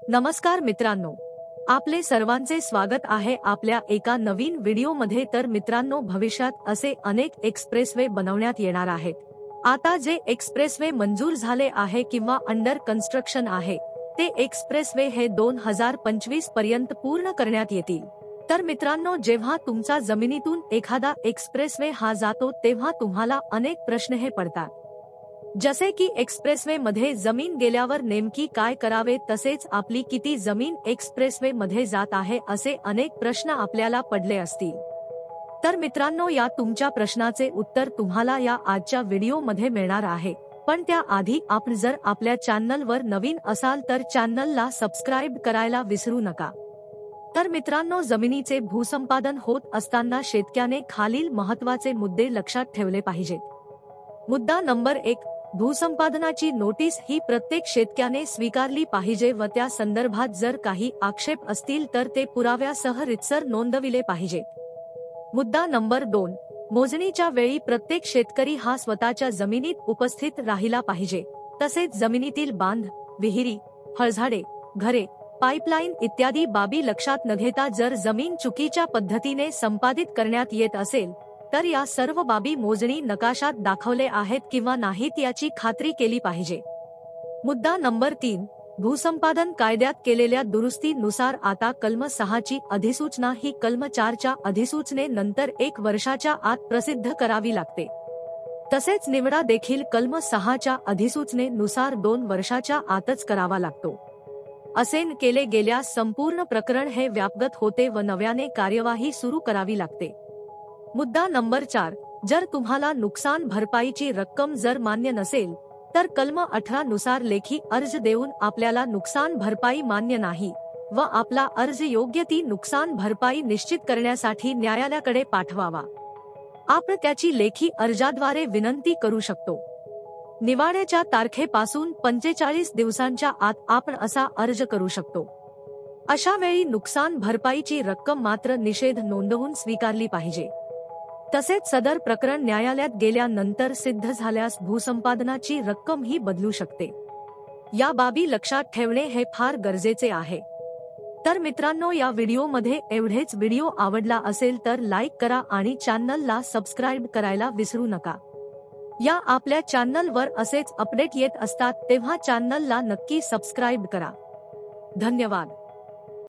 नमस्कार मित्रांनो, आपले सर्वांचे स्वागत आहे आपल्या एका नवीन व्हिडिओमध्ये। तर मित्रांनो, भविष्यात असे अनेक एक्सप्रेसवे बनवण्यात येणार आहेत। आता जे एक्सप्रेसवे मंजूर झाले आहे किंवा अंडर कन्स्ट्रक्शन आहे, ते एक्सप्रेसवे हे 2025 पर्यंत पूर्ण करण्यात येतील। तर मित्रांनो, जेव्हा तुमचा जमिनीतून एखादा एक्सप्रेसवे हा जातो तेव्हा तुम्हाला अनेक प्रश्न हे पडतात, जसे की एक्सप्रेसवे मध्ये जमीन गेल्यावर नेमकी काय करावे, तसेच आपली किती जमीन एक्सप्रेसवे मध्ये जात आहे, असे अनेक प्रश्न आपल्याला पडले असतील। तर मित्रांनो, या तुमच्या प्रश्नाचे उत्तर तुम्हाला या आजच्या व्हिडिओ मध्ये मिळणार आहे। पण त्याआधी आपण जर आपल्या चॅनलवर नवीन असाल तर चॅनलला सबस्क्राइब करायला विसरू नका। तर मित्रांनो, जमिनीचे भूसंपादन होत असताना शेतकऱ्याने खालील महत्त्वाचे मुद्दे लक्षात ठेवले पाहिजेत। मुद्दा नंबर 1, भूसंपादनाची नोटीस ही प्रत्येक शेतकऱ्याने स्वीकारली पाहिजे व त्या संदर्भात जर काही आक्षेप असतील तर ते पुराव्यासह रीतसर नोंदविले पाहिजेत। मुद्दा नंबर 2, मोजणीच्या वेळी प्रत्येक शेतकरी हा स्वतःच्या जमिनीत उपस्थित राहिला पाहिजे। तसेच जमिनीतील बांध, विहिरी, फळझाडे, घरे, पाईपलाईन इत्यादी बाबी लक्षात न घेता जर जमीन चुकीच्या पद्धतीने संपादित करण्यात येत असेल तर या सर्व बाबी मोजणी नकाशात दाखवले आहेत किंवा नाहीत याची खात्री केली पाहिजे। मुद्दा नंबर 3, भूसंपादन कायद्यात केलेल्या दुरुस्तीनुसार आता कलम 6 ची अधिसूचना ही कलम 4 च्या अधिसूचनेनंतर 1 वर्षाच्या आत प्रसिद्ध करावी लागते। तसेच निवडा देखील कलम 6 च्या अधिसूचनेनुसार 2 वर्षाच्या आतच करावा लागतो। असे केले गेल्यास संपूर्ण प्रकरण हे व्यापगत होते व नव्याने कार्यवाही सुरू करावी लागते। मुद्दा नंबर 4, जर तुम्हाला नुकसान भरपाईची रक्कम जर मान्य नसेल तर कलम 18 नुसार लेखी अर्ज देऊन आपल्याला नुकसान भरपाई मान्य नाही व आपला अर्ज योग्य ती नुकसान भरपाई निश्चित करण्यासाठी न्यायालयाकडे पाठवावा। आपण त्याची लेखी अर्जाद्वारे विनंती करू शकतो। निवाड्याच्या तारखेपासून 45 दिवसांच्या आत आपण असा अर्ज करू शकतो। अशा वेळी नुकसान भरपाईची रक्कम मात्र निषेध नोंदवून स्वीकारली पाहिजे। तसेच सदर प्रकरण न्यायालयात गेल्यानंतर सिद्ध झाल्यास भूसंपादनाची रक्कम ही बदलू शकते। या बाबी लक्षात ठेवणे हे फार गरजेचे आहे। तर मित्रांनो, या व्हिडिओमध्ये एवढेच। व्हिडिओ आवडला असेल तर लाईक करा आणि चॅनलला सबस्क्राइब करायला विसरू नका। या आपल्या चॅनलवर असेच अपडेट येत असतात, तेव्हा चॅनलला नक्की सबस्क्राइब करा। धन्यवाद।